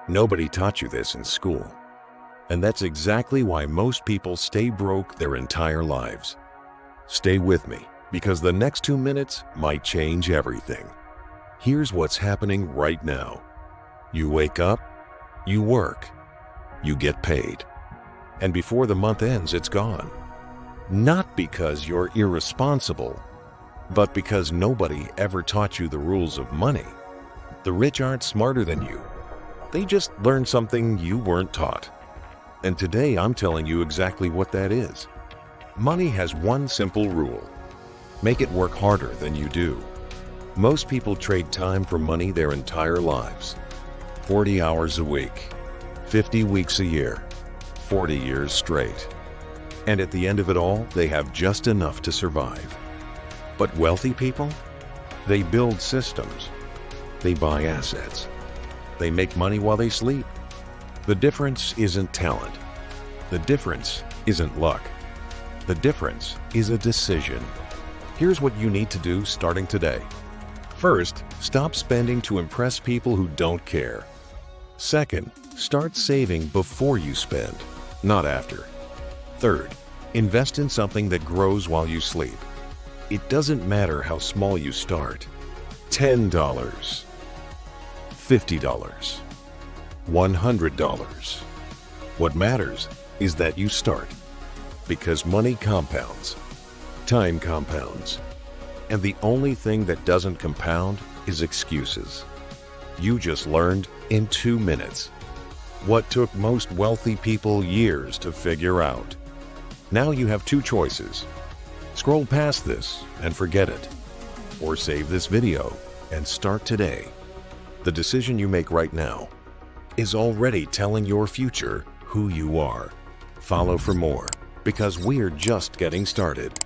Nobody taught you this in school. And that's exactly why most people stay broke their entire lives. Stay with me, because the next 2 minutes might change everything. Here's what's happening right now. You wake up, you work, you get paid. And before the month ends, it's gone. Not because you're irresponsible, but because nobody ever taught you the rules of money. The rich aren't smarter than you. They just learned something you weren't taught. And today I'm telling you exactly what that is. Money has one simple rule. Make it work harder than you do. Most people trade time for money their entire lives. 40 hours a week, 50 weeks a year, 40 years straight. And at the end of it all, they have just enough to survive. But wealthy people? They build systems. They buy assets. They make money while they sleep. The difference isn't talent. The difference isn't luck. The difference is a decision. Here's what you need to do starting today. First, stop spending to impress people who don't care. Second, start saving before you spend, not after. Third, invest in something that grows while you sleep. It doesn't matter how small you start. $10, $50, $100. What matters is that you start. Because money compounds. Time compounds. And the only thing that doesn't compound is excuses. You just learned in 2 minutes what took most wealthy people years to figure out. Now you have two choices. Scroll past this and forget it. Or save this video and start today. The decision you make right now is already telling your future who you are. Follow for more, because we're just getting started.